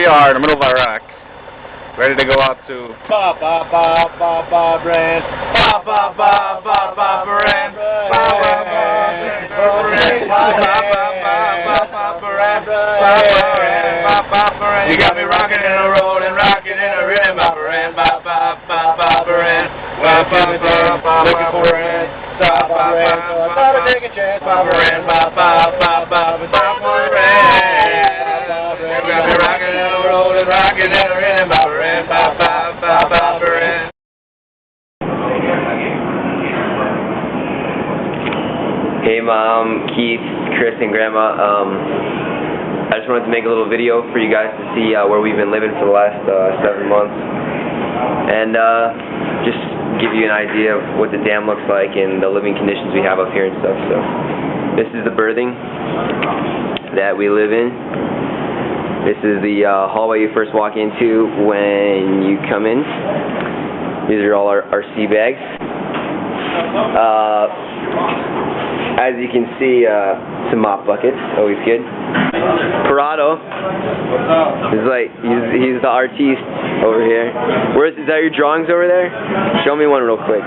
are in the middle of Iraq, ready to go out to brand. You got me rocking and a rolling, rocking and a rhythm, brand. Looking for a hand. I thought I'd take a chance. Brand. You got me rocking and a rolling, rocking and a rhythm, brand. Hey Mom, Keith, Chris, and Grandma. I just wanted to make a little video for you guys to see where we've been living for the last 7 months, and just give you an idea of what the dam looks like and the living conditions we have up here and stuff. So this is the berthing that we live in. This is the hallway you first walk into when you come in. These are all our sea bags. As you can see, some mop buckets, always good. Parado is like, he's the artiste over here. Is that your drawings over there? Show me one real quick.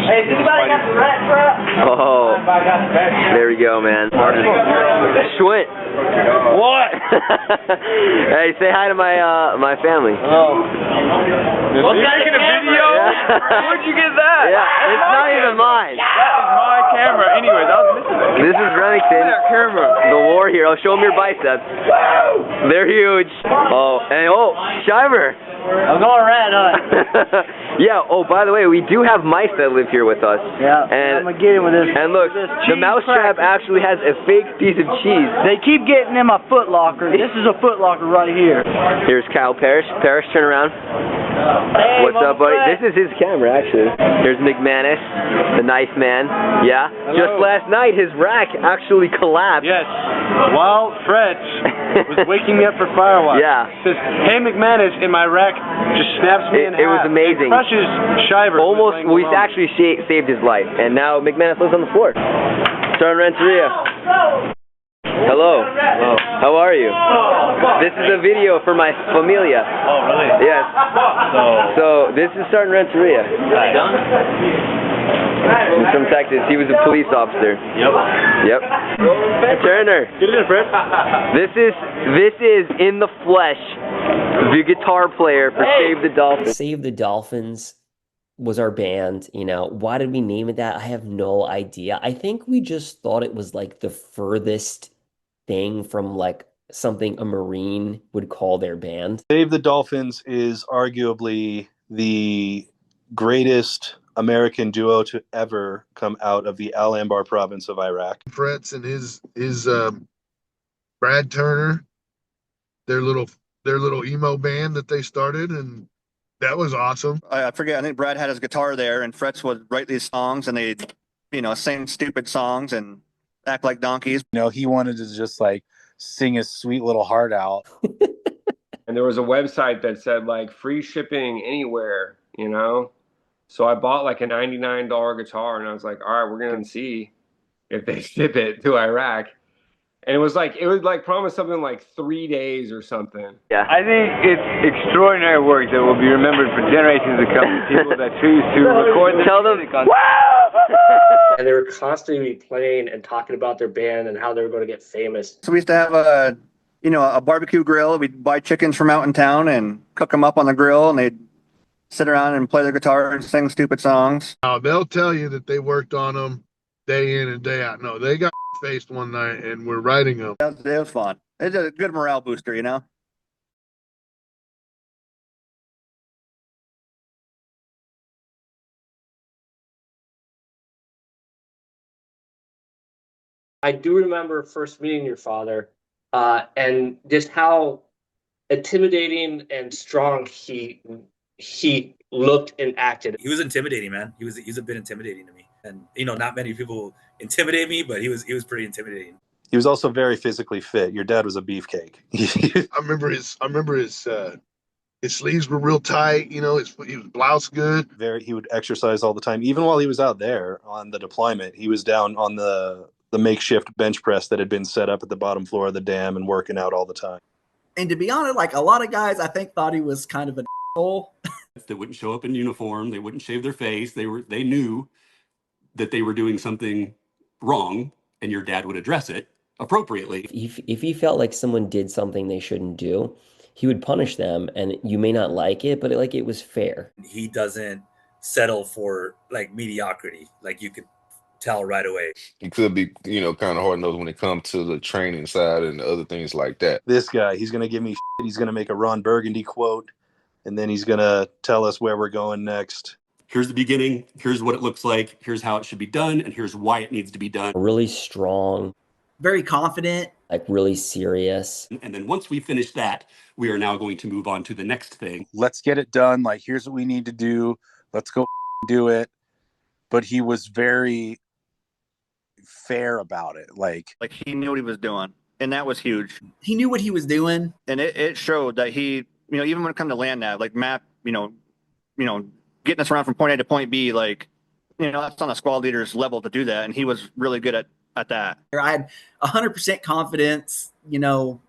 Hey, does anybody got the rat trap? Oh, there we go, man. Schwint. What? Hey, say hi to my family. Oh. What's that making a video? Yeah. Where'd you get that? Yeah, it's not even mine. That is my camera. Anyways, I was missing it. This is Remington. That camera. The war hero. Show them your biceps. They're huge. Oh, and Shiver. I'm going rat hunt. Yeah, oh, by the way, we do have mice that live here with us. Yeah, and I'm going to get him with this. And look, the mousetrap actually has a fake piece of cheese. They keep getting in my foot locker. This is a foot locker right here. Here's Kyle Parrish. Parrish, turn around. Hey, what's up, buddy? This is his camera, actually. Here's McManus, the knife man. Yeah. Hello. Just last night, his rack actually collapsed. Yes. While Fred was waking me up for firewatch. Yeah. Says, hey McManus, and my rack just snaps me in half. It was amazing. It crushes Shiver. Almost, we actually saved his life, and now McManus lives on the floor. Sergeant Renteria. Hello. Hello. How are you? This is a video for my familia. Oh, really? Yes. So this is Sergeant Renteria. He's from Texas. He was a police officer. Yep. Turner. Get it in, Fred. This is in the flesh, the guitar player for Save the Dolphins. Save the Dolphins was our band, you know. Why did we name it that? I have no idea. I think we just thought it was like the furthest thing from like something a Marine would call their band. Save the Dolphins is arguably the greatest American duo to ever come out of the Al Anbar province of Iraq. Fretz and his Brad Turner, their little emo band that they started, and that was awesome. I forget. I think Brad had his guitar there, and Fretz would write these songs, and they'd, sing stupid songs and act like donkeys. He wanted to just like sing his sweet little heart out. And there was a website that said like free shipping anywhere, So I bought like a $99 guitar, and I was like, all right, we're going to see if they ship it to Iraq. And it was like promised something like 3 days or something. Yeah. I think it's extraordinary work that will be remembered for generations to come. People that choose to record the music on. And they were constantly playing and talking about their band and how they were going to get famous. So we used to have a barbecue grill. We'd buy chickens from out in town and cook them up on the grill, and they'd sit around and play their guitar and sing stupid songs. They'll tell you that they worked on them day in and day out. No, they got faced one night and we're writing them. It was fun. It's a good morale booster, I do remember first meeting your father, and just how intimidating and strong he looked and acted. He was intimidating, man. He's a bit intimidating to me, and not many people intimidate me, but he was pretty intimidating. He was also very physically fit. Your dad was a beefcake. I remember his sleeves were real tight. He was blouse good. He would exercise all the time. Even while he was out there on the deployment, he was down on the the makeshift bench press that had been set up at the bottom floor of the dam and working out all the time. And to be honest, like a lot of guys, I think thought he was kind of an asshole. They wouldn't show up in uniform. They wouldn't shave their face. They knew that they were doing something wrong, and your dad would address it appropriately. If he felt like someone did something they shouldn't do, he would punish them, and you may not like it, but it was fair. He doesn't settle for like mediocrity. Like you could tell right away. He could be, you know, kind of hard-nosed when it comes to the training side and other things like that. This guy, he's going to give me shit. He's going to make a Ron Burgundy quote, and then he's going to tell us where we're going next. Here's the beginning. Here's what it looks like. Here's how it should be done, and here's why it needs to be done. Really strong. Very confident. Like really serious. And then once we finish that, we are now going to move on to the next thing. Let's get it done. Like, here's what we need to do. Let's go do it. But he was very fair about it. Like he knew what he was doing, and that was huge. He knew what he was doing, and it showed that he, you know, even when it comes to land nav, like map, you know, getting us around from point A to point B, like, you know, that's on a squad leader's level to do that, and he was really good at that. I had 100% confidence, you know,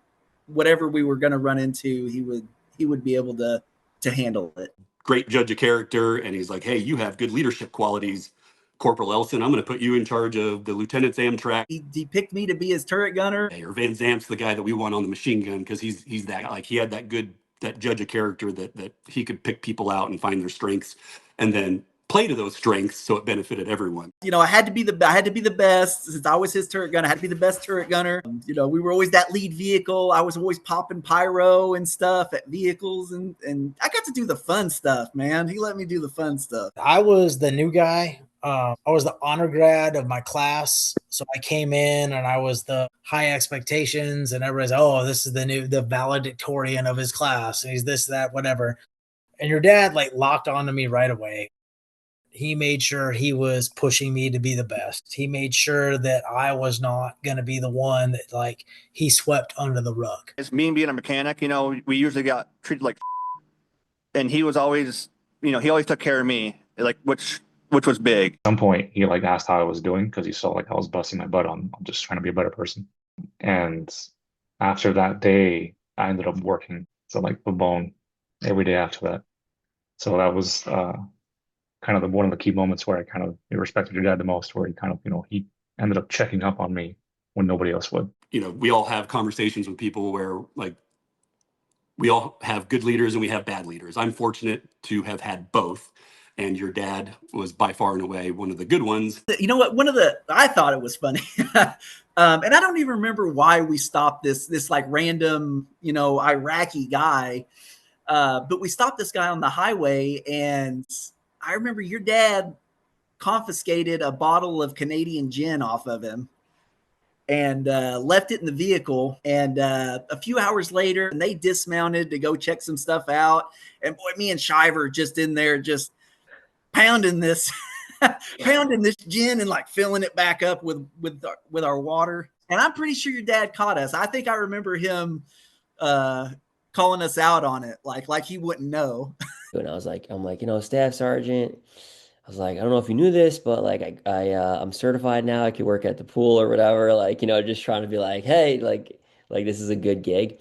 whatever we were going to run into, he would be able to handle it. Great judge of character, and he's like, hey, you have good leadership qualities, Corporal Elson. I'm going to put you in charge of the Lieutenant's Amtrak. He picked me to be his turret gunner. Or Van Zamp's the guy that we want on the machine gun, because he's that, like, he had that judge of character that he could pick people out and find their strengths and then play to those strengths so it benefited everyone. You know, I had to be the best. Since I was his turret gunner, I had to be the best turret gunner. You know, we were always that lead vehicle. I was always popping pyro and stuff at vehicles, and I got to do the fun stuff, man. He let me do the fun stuff. I was the new guy. I was the honor grad of my class. So I came in and I was the high expectations, and everybody's, oh, this is the valedictorian of his class. And he's this, that, whatever. And your dad like locked onto me right away. He made sure he was pushing me to be the best. He made sure that I was not going to be the one that like he swept under the rug. It's me being a mechanic, you know, we usually got treated like, and he was always, you know, he always took care of me, like, which was big. At some point he like asked how I was doing, because he saw like I was busting my butt on just trying to be a better person. And after that day, I ended up working so like the bone every day after that. So that was kind of one of the key moments where I kind of respected your dad the most, where he kind of, you know, he ended up checking up on me when nobody else would. You know, we all have conversations with people where like we all have good leaders and we have bad leaders. I'm fortunate to have had both. And your dad was by far and away one of the good ones. You know what? I thought it was funny. And I don't even remember why we stopped this like random, you know, Iraqi guy. But we stopped this guy on the highway, and I remember your dad confiscated a bottle of Canadian gin off of him and left it in the vehicle. And a few hours later, they dismounted to go check some stuff out. And boy, me and Shiver just in there, just pounding this gin and like filling it back up with our water. And I'm pretty sure your dad caught us. I think I remember him calling us out on it, like he wouldn't know. And I'm like, you know, Staff Sergeant, I was like, I don't know if you knew this, but like I'm certified now. I could work at the pool or whatever. Like, you know, just trying to be like, hey, like this is a good gig.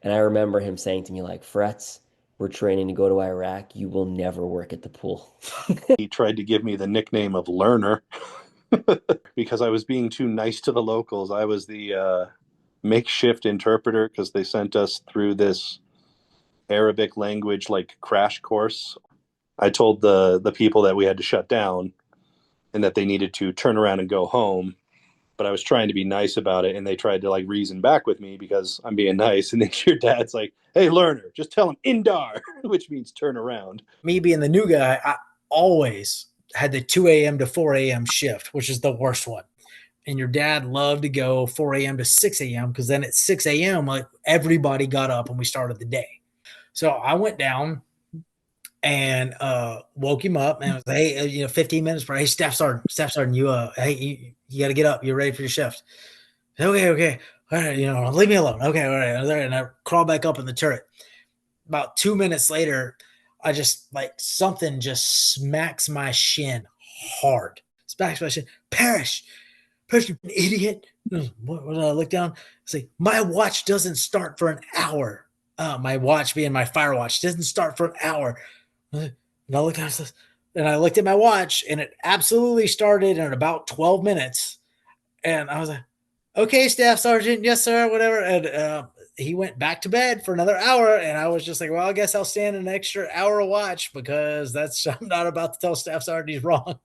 And I remember him saying to me like, Fretz, we're training to go to Iraq. You will never work at the pool. He tried to give me the nickname of Learner because I was being too nice to the locals. I was the makeshift interpreter because they sent us through this Arabic language like crash course. I told the people that we had to shut down and that they needed to turn around and go home. But I was trying to be nice about it, and they tried to like reason back with me because I'm being nice. And then your dad's like, hey, Learner, just tell him Indar, which means turn around. Me being the new guy, I always had the 2 a.m. to 4 a.m. shift, which is the worst one. And your dad loved to go 4 a.m. to 6 a.m. because then at 6 a.m., like everybody got up and we started the day. So I went down and woke him up and I was like, hey, you know, 15 minutes for, hey, Staff Sergeant, you you got to get up. You're ready for your shift. Okay. All right, you know, leave me alone. Okay, all right. And I crawl back up in the turret. About 2 minutes later, I just like something just smacks my shin hard. Smacks my shin. Parrish, "President, you idiot." What did I look down? Say, my watch doesn't start for an hour. My watch being my fire watch doesn't start for an hour. And I looked down and I looked at my watch and it absolutely started in about 12 minutes. And I was like, okay, Staff Sergeant, yes, sir, whatever. And he went back to bed for another hour. And I was just like, well, I guess I'll stand an extra hour of watch because I'm not about to tell Staff Sergeant he's wrong.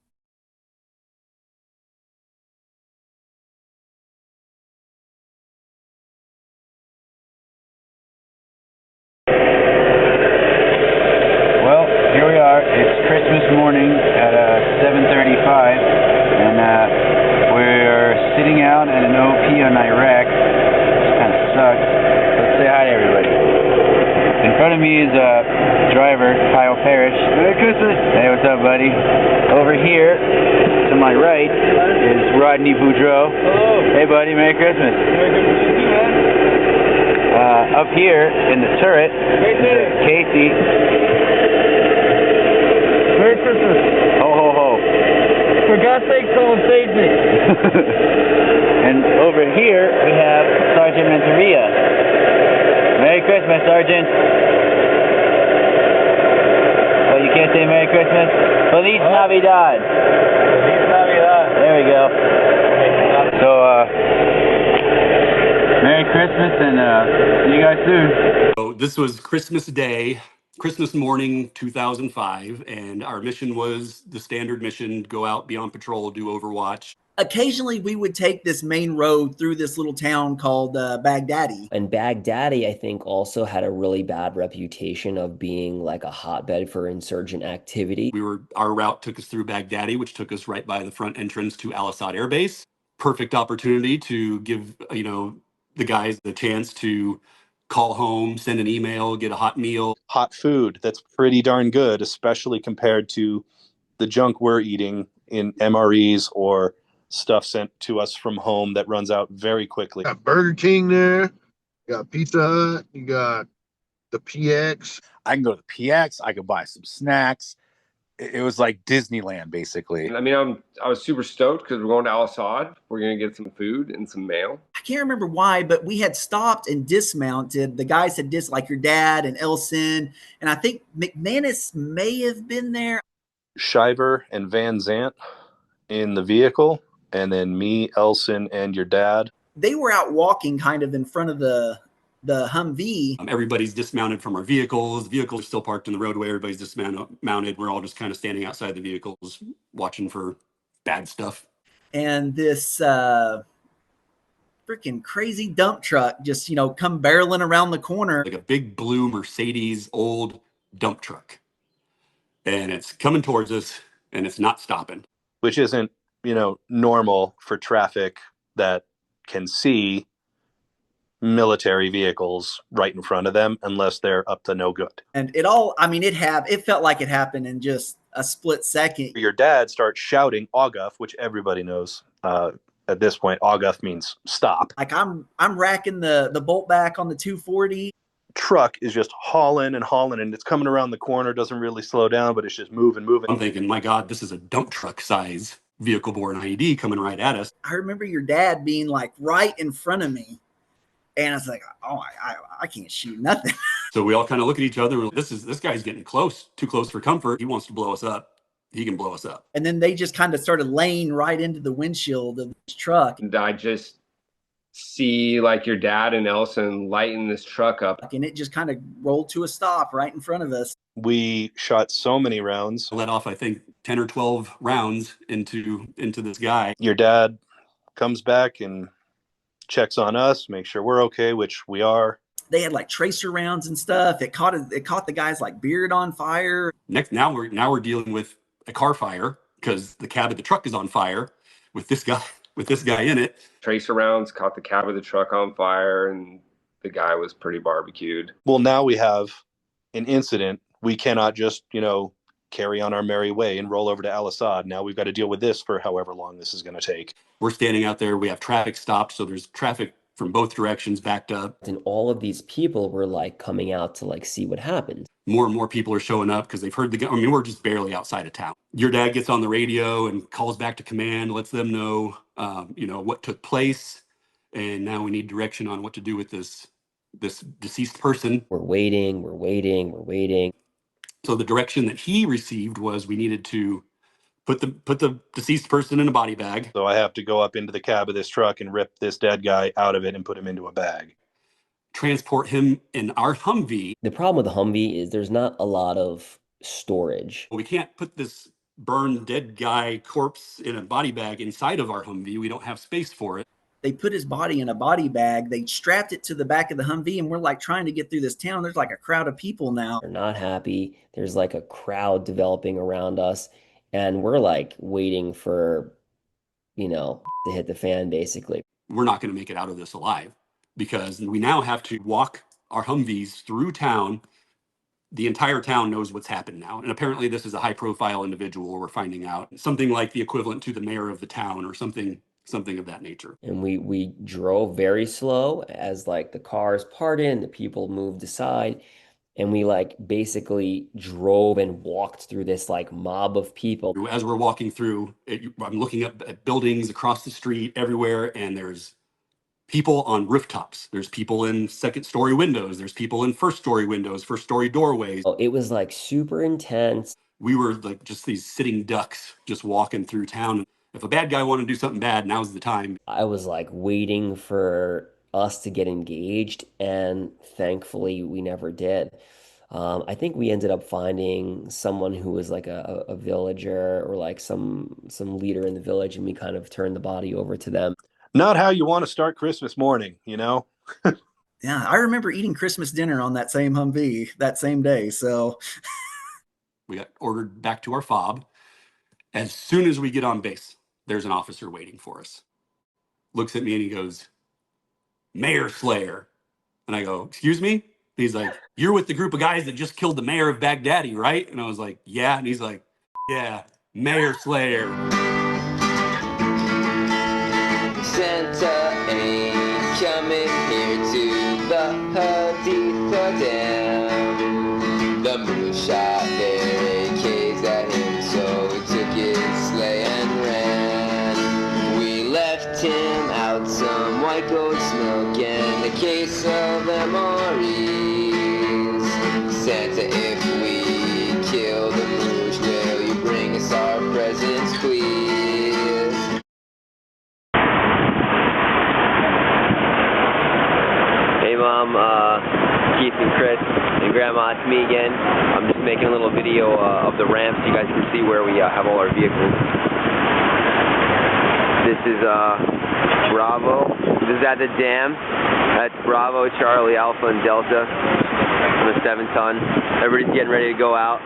Well, here we are. It's Christmas morning at 7:35, and we're sitting out at an OP on Iraq. This kind of sucks. Let's say hi to everybody. In front of me is driver Kyle Parrish. Merry Christmas. Hey, what's up, buddy? Over here, to my right, is Rodney Boudreau. Hello. Hey, buddy. Merry Christmas. Merry Christmas to you, man. Up here in the turret, Casey. Merry Christmas. Ho, ho, ho. For God's sake, someone save me. And over here, we have Sergeant Renteria. Merry Christmas, Sergeant. Oh, you can't say Merry Christmas? Feliz Navidad. Feliz Navidad. There we go. So, Merry Christmas, and see you guys soon. So this was Christmas Day, Christmas morning, 2005, and our mission was the standard mission: go out, be on patrol, do Overwatch. Occasionally, we would take this main road through this little town called Baghdadi. And Baghdadi, I think, also had a really bad reputation of being like a hotbed for insurgent activity. Our route took us through Baghdadi, which took us right by the front entrance to Al Assad Air Base. Perfect opportunity to give, the guys the chance to call home, send an email, get a hot meal. Hot food that's pretty darn good, especially compared to the junk we're eating in MREs or stuff sent to us from home that runs out very quickly. Got Burger King there. You got Pizza Hut. You got the PX. I can go to the PX. I could buy some snacks. It was like Disneyland, basically. I mean, I was super stoked because we're going to Al Assad. We're going to get some food and some mail. I can't remember why, but we had stopped and dismounted. The guys had like your dad and Elson, and I think McManus may have been there. Shiver and Van Zant in the vehicle, and then me, Elson, and your dad. They were out walking kind of in front of the Humvee. Everybody's dismounted from our vehicles. The vehicles are still parked in the roadway. Everybody's dismounted. We're all just kind of standing outside the vehicles, watching for bad stuff. And this freaking crazy dump truck just, come barreling around the corner. Like a big blue Mercedes old dump truck. And it's coming towards us, and it's not stopping. Which isn't, normal for traffic that can see military vehicles right in front of them unless they're up to no good. And it felt like it happened in just a split second. Your dad starts shouting Auguf, which everybody knows at this point. Auguf means stop. Like I'm racking the bolt back on the 240. Truck is just hauling and it's coming around the corner, doesn't really slow down, but it's just moving. I'm thinking, my God, this is a dump truck size vehicle borne IED coming right at us. I remember your dad being like right in front of me. And I was like, oh, I can't shoot nothing. So we all kind of look at each other. This guy's getting close, too close for comfort. He wants to blow us up. He can blow us up. And then they just kind of started laying right into the windshield of this truck. And I just see like your dad and Elson lighting this truck up. And it just kind of rolled to a stop right in front of us. We shot so many rounds. Let off, I think, 10 or 12 rounds into this guy. Your dad comes back and checks on us, make sure we're okay, which we are. They had like tracer rounds and stuff. It caught the guy's like beard on fire. Now we're dealing with a car fire because the cab of the truck is on fire with this guy in it. Tracer rounds caught the cab of the truck on fire, and the guy was pretty barbecued. Well, now we have an incident. We cannot just, carry on our merry way and roll over to Al Assad. Now we've got to deal with this for however long this is going to take. We're standing out there. We have traffic stopped, so there's traffic from both directions backed up. And all of these people were like coming out to like see what happened. More and more people are showing up because they've heard the gun. I mean, we're just barely outside of town. Your dad gets on the radio and calls back to command, lets them know, you know, what took place. And now we need direction on what to do with this deceased person. We're waiting, we're waiting, we're waiting. So the direction that he received was we needed to put the deceased person in a body bag. So I have to go up into the cab of this truck and rip this dead guy out of it and put him into a bag. Transport him in our Humvee. The problem with the Humvee is there's not a lot of storage. We can't put this burned dead guy corpse in a body bag inside of our Humvee. We don't have space for it. They put his body in a body bag. They strapped it to the back of the Humvee, and we're like trying to get through this town. There's like a crowd of people now. They're not happy. There's like a crowd developing around us, and we're like waiting for, you know, to hit the fan, basically. We're not going to make it out of this alive because we now have to walk our Humvees through town. The entire town knows what's happened now. And apparently this is a high-profile individual, we're finding out. Something like the equivalent to the mayor of the town or something of that nature. And we drove very slow as like the cars parted and the people moved aside. And we like basically drove and walked through this like mob of people. As we're walking through, I'm looking up at buildings across the street everywhere, and there's people on rooftops. There's people in second-story windows. There's people in first-story windows, first-story doorways. Oh, it was like super intense. We were like just these sitting ducks just walking through town. If a bad guy wanted to do something bad, now's the time. I was like waiting for us to get engaged, and thankfully we never did. I think we ended up finding someone who was like a villager or like some leader in the village, and we kind of turned the body over to them. Not how you want to start Christmas morning, you know? Yeah, I remember eating Christmas dinner on that same Humvee that same day, so. We got ordered back to our fob. As soon as we get on base, there's an officer waiting for us. Looks at me and he goes, "Mayor Slayer." And I go, "Excuse me?" He's like, "You're with the group of guys that just killed the mayor of Baghdadi, right?" And I was like, "Yeah." And he's like, "Yeah, Mayor Slayer." Santa ain't coming here to the Haditha Dam. The moon shot barricades at him, so he took his sleigh and ran. We left him out some white goat's milk and a case of MREs. Santa, if we kill the moosh, will you bring us our presents, please? Hey Mom, Keith and Chris and Grandma, it's me again. I'm just making a little video of the ramp so you guys can see where we have all our vehicles. This is Bravo. This is at the dam. That's Bravo, Charlie, Alpha, and Delta on the 7-ton. Everybody's getting ready to go out.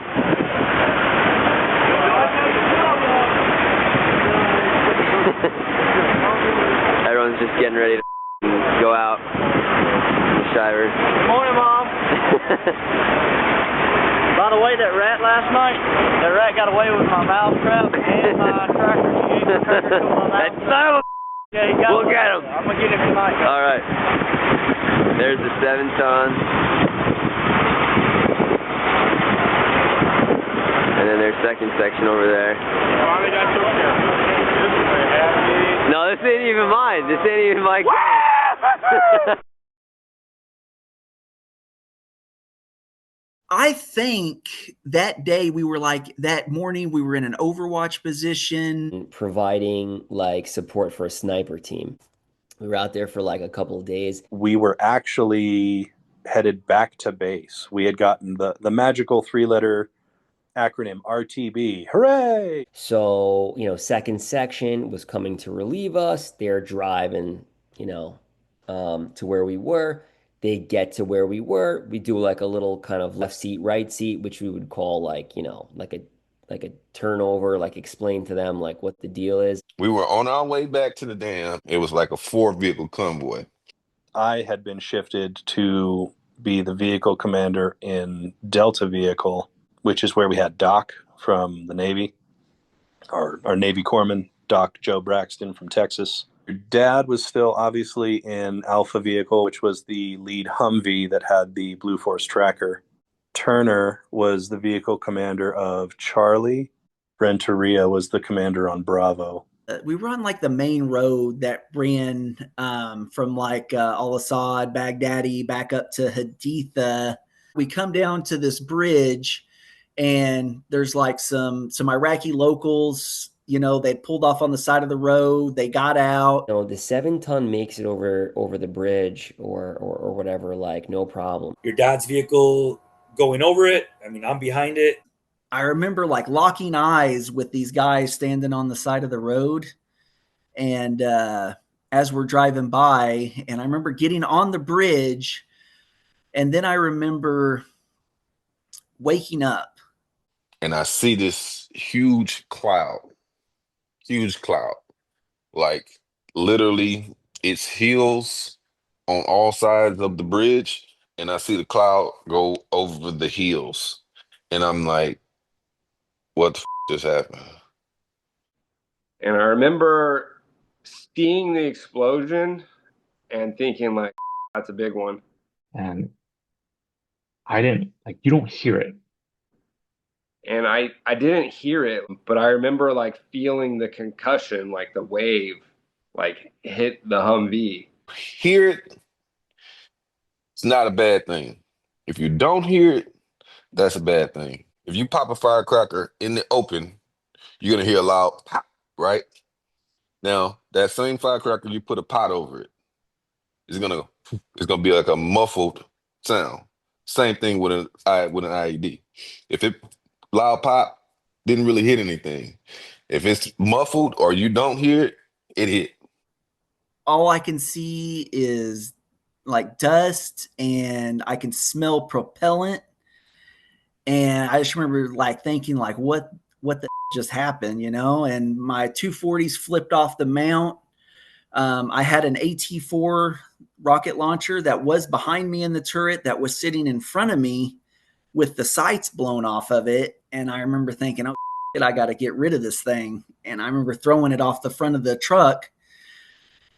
Everyone's just getting ready to go out. Shivers. Good morning, Mom. By the way, that rat last night, that rat got away with my mousetrap and my tracker. That son of a... Yeah, he got We'll get him. I'm going to get him tonight. All right. There's the 7-ton. And then there's second section over there. No, this ain't even mine. This ain't even my car. I think that day we were like, that morning we were in an overwatch position. Providing like support for a sniper team. We were out there for like a couple of days. We were actually headed back to base. We had gotten the magical 3-letter acronym RTB. Hooray! So, you know, second section was coming to relieve us. They're driving, you know, to where we were. They get to where we were. We do like a little kind of left seat, right seat, which we would call like, you know, like a turnover, like explain to them like what the deal is. We were on our way back to the dam. It was like a 4-vehicle convoy. I had been shifted to be the vehicle commander in Delta vehicle, which is where we had Doc from the Navy, our Navy corpsman, Doc Joe Braxton from Texas. Your dad was still obviously in Alpha Vehicle, which was the lead Humvee that had the Blue Force tracker. Turner was the vehicle commander of Charlie. Renteria was the commander on Bravo. We were on like the main road that ran from like Al-Assad, Baghdadi, back up to Haditha. We come down to this bridge, and there's like some Iraqi locals. You know, they pulled off on the side of the road. They got out. No, the 7-ton makes it over the bridge or whatever, like no problem. Your dad's vehicle going over it. I mean, I'm behind it. I remember like locking eyes with these guys standing on the side of the road, and as we're driving by, and I remember getting on the bridge, and then I remember waking up. And I see this huge cloud, like literally its heels on all sides of the bridge, and I see the cloud go over the heels, and I'm like, what the just happened? And I remember seeing the explosion and thinking like, that's a big one. And I didn't, like, you don't hear it. And I didn't hear it, but I remember like feeling the concussion, like the wave, like hit the Humvee. Hear it, it's not a bad thing. If you don't hear it, that's a bad thing. If you pop a firecracker in the open, you're gonna hear a loud pop, right? Now, that same firecracker, you put a pot over it, it's gonna be like a muffled sound. Same thing with an IED. If it loud pop, didn't really hit anything. If it's muffled or you don't hear it, it hit. All I can see is like dust, and I can smell propellant. And I just remember like thinking like, what the just happened, you know? And my 240s flipped off the mount. I had an AT-4 rocket launcher that was behind me in the turret that was sitting in front of me with the sights blown off of it. And I remember thinking, oh, shit, I got to get rid of this thing. And I remember throwing it off the front of the truck.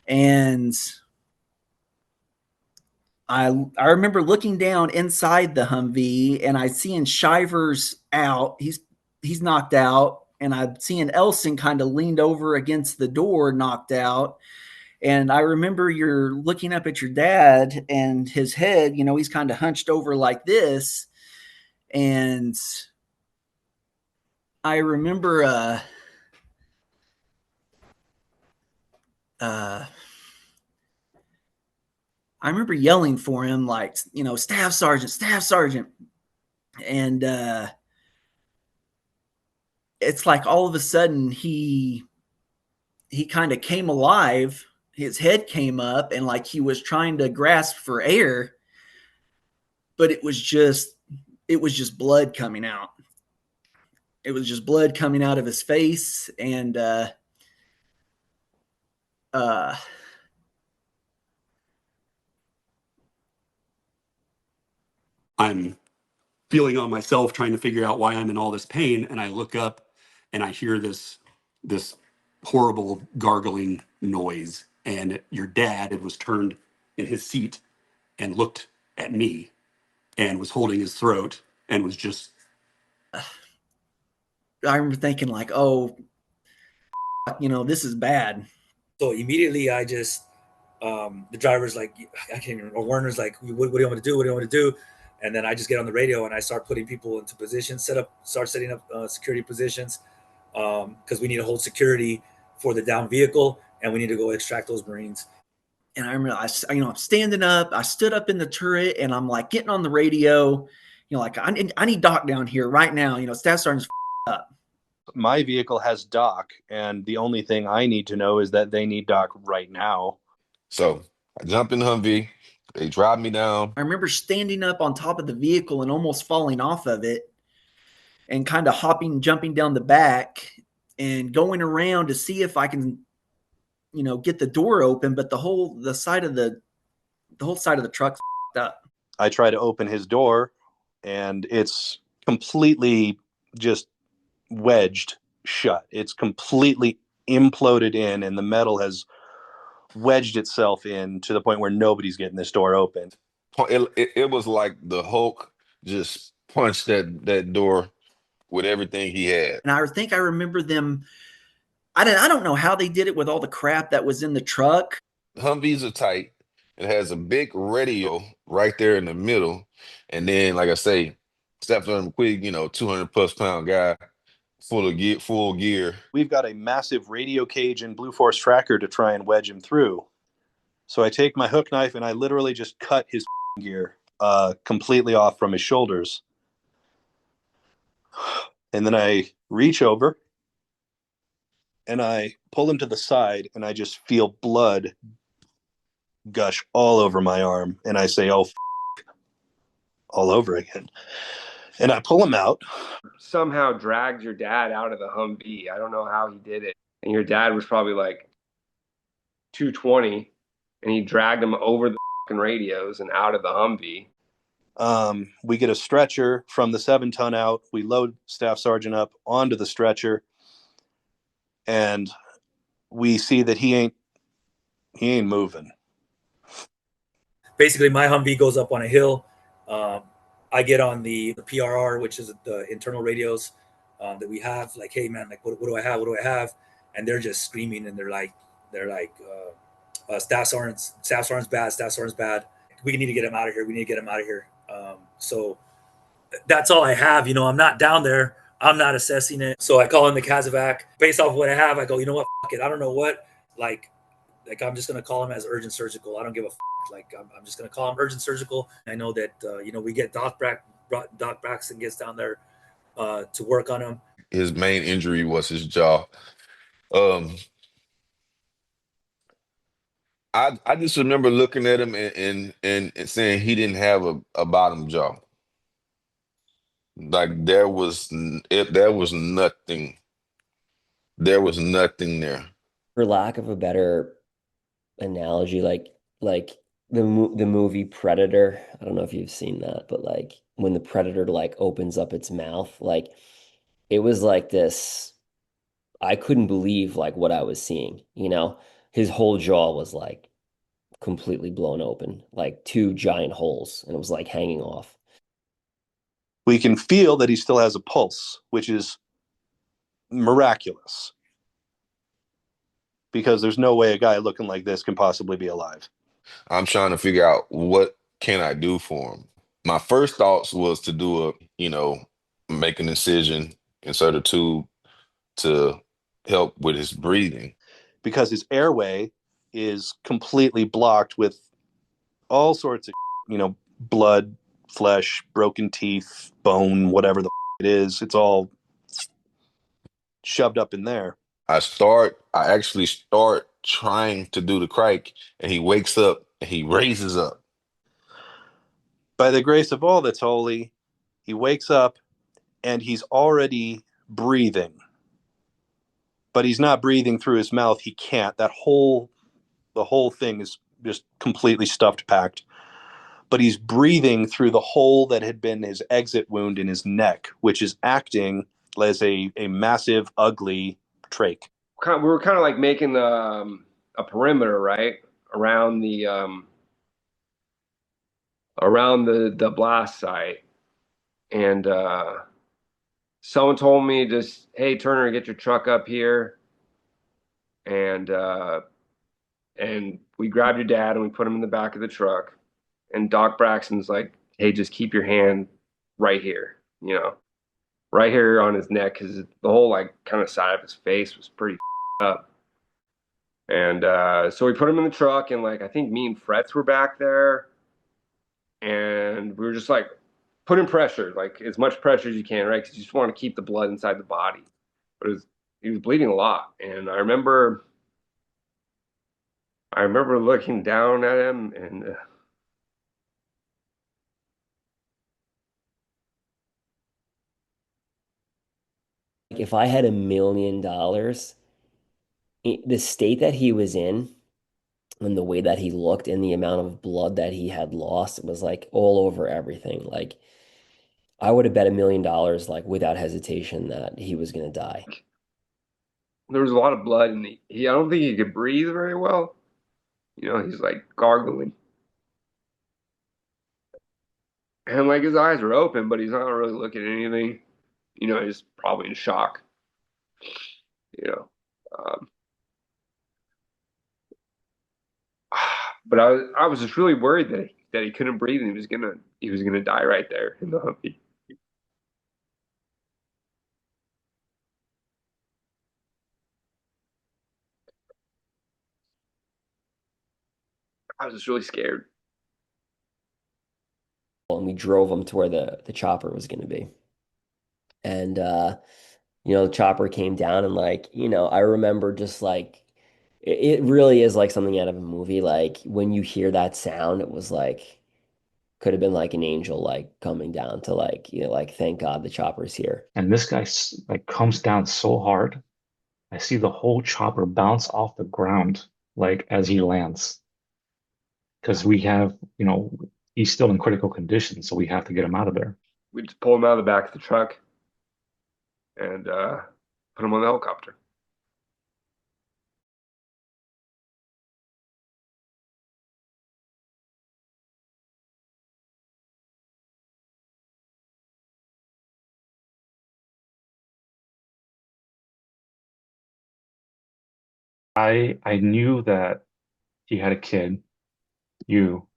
And I remember looking down inside the Humvee, and I seeing Shivers out. He's knocked out. And I'm seeing Elson kind of leaned over against the door, knocked out. And I remember you're looking up at your dad, and his head, you know, he's kind of hunched over like this. And I remember I remember yelling for him, like, you know, staff sergeant. And it's like all of a sudden he kind of came alive. His head came up, and like he was trying to grasp for air, but it was just blood coming out. It was just blood coming out of his face. And I'm feeling on myself, trying to figure out why I'm in all this pain, and I look up and I hear this horrible gargling noise, and your dad was turned in his seat and looked at me and was holding his throat and was just I remember thinking like, oh, you know, this is bad. So immediately I just the driver's like, I can't even, or Werner's like, what do you want to do? What do you want to do? And then I just get on the radio and I start putting people into position, start setting up security positions, because we need to hold security for the down vehicle, and we need to go extract those Marines. And I remember, I'm standing up. I stood up in the turret, and I'm like getting on the radio, you know, like I need Doc down here right now. You know, Staff Sergeant's up. My vehicle has Doc, and the only thing I need to know is that they need Doc right now. So I jump in the Humvee. They drive me down. I remember standing up on top of the vehicle and almost falling off of it, and kind of jumping down the back and going around to see if I can, you know, get the door open. But the whole side of the truck's up. I try to open his door, and it's completely just wedged shut. It's completely imploded in, and the metal has wedged itself in to the point where nobody's getting this door open. It was like the Hulk just punched that door with everything he had. And I think I remember them. I don't know how they did it with all the crap that was in the truck. Humvees are tight. It has a big radio right there in the middle, and then, like I say, Sebastian McQuigg, 200+ pound guy, full gear. We've got a massive radio cage and Blue Force tracker to try and wedge him through. So I take my hook knife and I literally just cut his gear completely off from his shoulders. And then I reach over and I pull him to the side, and I just feel blood gush all over my arm. And I say, oh, all over again. And I pull him out. Somehow dragged your dad out of the Humvee. I don't know how he did it. And your dad was probably like 220, and he dragged him over the radios and out of the Humvee. We get a stretcher from the 7-ton out. We load Staff Sergeant up onto the stretcher, and we see that he ain't moving. Basically, my Humvee goes up on a hill. I get on the PRR, which is the internal radios that we have. Like, hey man, like what do I have? What do I have? And they're just screaming, and they're like, Staff Sergeant's bad. Staff Sergeant's bad. We need to get him out of here. We need to get him out of here. So that's all I have. I'm not down there. I'm not assessing it. So I call in the Kazovac. Based off of what I have, I go, you know what? Fuck it. I don't know what. Like I'm just going to call him as urgent surgical. I don't give a fuck. Like, I'm just going to call him urgent surgical. I know that, we get Doc Braxton gets down there to work on him. His main injury was his jaw. I just remember looking at him and saying he didn't have a bottom jaw. Like there was nothing. There was nothing there. For lack of a better analogy, like the movie Predator. I don't know if you've seen that, but like when the predator like opens up its mouth, like it was like this. I couldn't believe like what I was seeing. His whole jaw was like completely blown open, like 2 giant holes, and it was like hanging off. We can feel that he still has a pulse, which is miraculous, because there's no way a guy looking like this can possibly be alive. I'm trying to figure out what can I do for him. My first thoughts was to do make an incision, insert a tube to help with his breathing, because his airway is completely blocked with all sorts of blood, flesh, broken teeth, bone, whatever the it is. It's all shoved up in there. I actually start trying to do the crike, and he wakes up and he raises up. By the grace of all that's holy, he wakes up and he's already breathing. But he's not breathing through his mouth. He can't. The whole thing is just completely stuffed, packed. But he's breathing through the hole that had been his exit wound in his neck, which is acting as a massive, ugly trach. We were kind of like making a perimeter, right, around the blast site, and someone told me just, hey Turner, get your truck up here, and we grabbed your dad and we put him in the back of the truck, and Doc Braxton's like, hey, just keep your hand right here, right here on his neck, because the whole like kind of side of his face was pretty up. And so we put him in the truck, and like I think me and Fretz were back there, and we were just like putting pressure, like as much pressure as you can, right? Because you just want to keep the blood inside the body. But he was bleeding a lot, and I remember looking down at him, and if I had $1 million, the state that he was in and the way that he looked and the amount of blood that he had lost, it was like all over everything. Like I would have bet $1 million, like without hesitation, that he was going to die. There was a lot of blood, and I don't think he could breathe very well. You know, he's like gargling. And like his eyes are open, but he's not really looking at anything. You know, he's probably in shock. You know. But I was just really worried that he couldn't breathe and he was gonna die right there in the Humvee. I was just really scared. And we drove him to where the chopper was going to be. And you know, the chopper came down and like, you know, I remember just like it really is like something out of a movie. Like when you hear that sound, it was like could have been like an angel like coming down to like, you know, like thank God the chopper's here. And this guy like comes down so hard. I see the whole chopper bounce off the ground like as he lands. Because we have, you know, he's still in critical condition, so we have to get him out of there. We just pulled him out of the back of the truck and put him on the helicopter. I knew that he had a kid, you,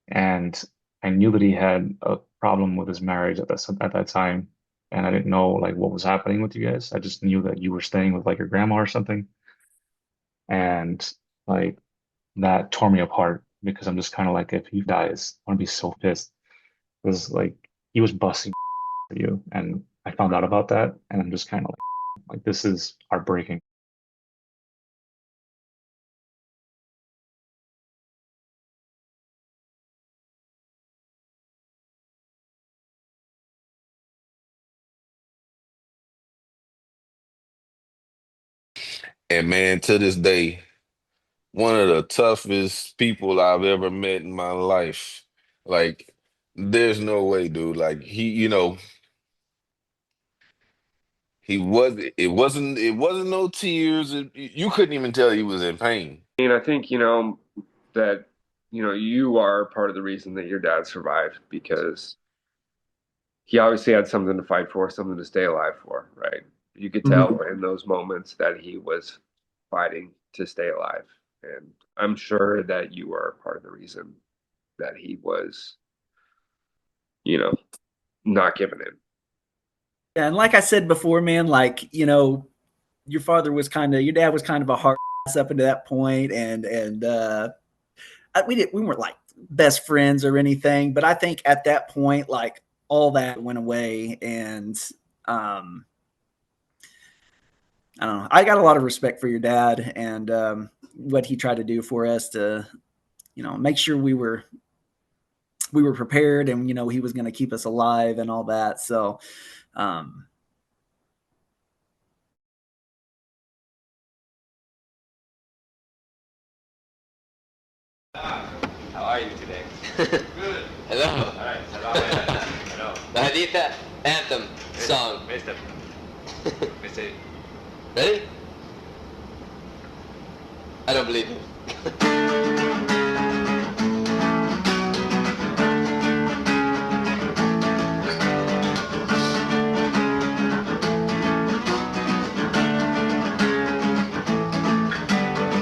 and I knew that he had a problem with his marriage at that time, and I didn't know like what was happening with you guys. I just knew that you were staying with like your grandma or something, and like that tore me apart because I'm just kind of like, if he dies, I'm gonna be so pissed because like he was busting for you, and I found out about that, and I'm just kind of like this is heartbreaking. And man, to this day, one of the toughest people I've ever met in my life. Like, there's no way, dude. Like he, you know, it wasn't no tears. You couldn't even tell he was in pain. And I think, you know, that, you know, you are part of the reason that your dad survived because he obviously had something to fight for, something to stay alive for, right? You could tell in those moments that he was fighting to stay alive. And I'm sure that you are part of the reason that he was, you know, not giving in. And like I said before, man, like, you know, your dad was kind of a hard ass up into that point, and we weren't like best friends or anything, but I think at that point, like all that went away, and I don't know. I got a lot of respect for your dad and what he tried to do for us to, you know, make sure we were prepared, and you know he was going to keep us alive and all that. So. How are you today? Good. Hello. All right. Hello. The Haditha anthem song. Ready? I don't believe you.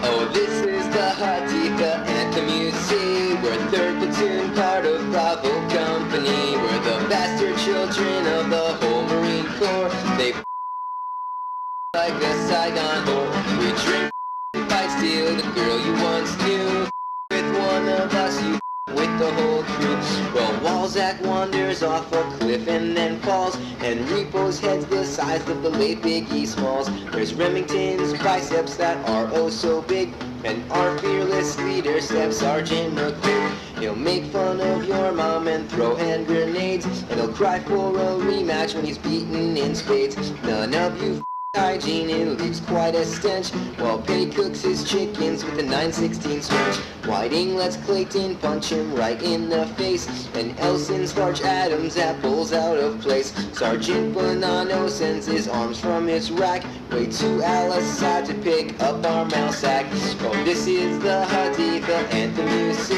Oh, this is the Haditha anthem you see. We're 3rd Platoon, part of Bravo Company. We're the bastard children of the whole Marine Corps. They like a Saigon whore. We drink, fight, steal the girl you once knew. With one of us, you with the whole crew. Well, Walzak wanders off a cliff and then falls, and Repo's head's the size of the late Biggie Smalls. There's Remington's biceps that are oh so big, and our fearless leader, Sergeant McQuigg. He'll make fun of your mom and throw hand grenades, and he'll cry for a rematch when he's beaten in spades. None of you hygiene, it leaves quite a stench, while Petty cooks his chickens with a 9/16 switch. Whiting lets Clayton punch him right in the face, and Elson starch Adams that pulls out of place. Sergeant Bonanno sends his arms from his rack way to Al-Assad to pick pick up our mail sack. Oh, this is the Haditha anthem you sing.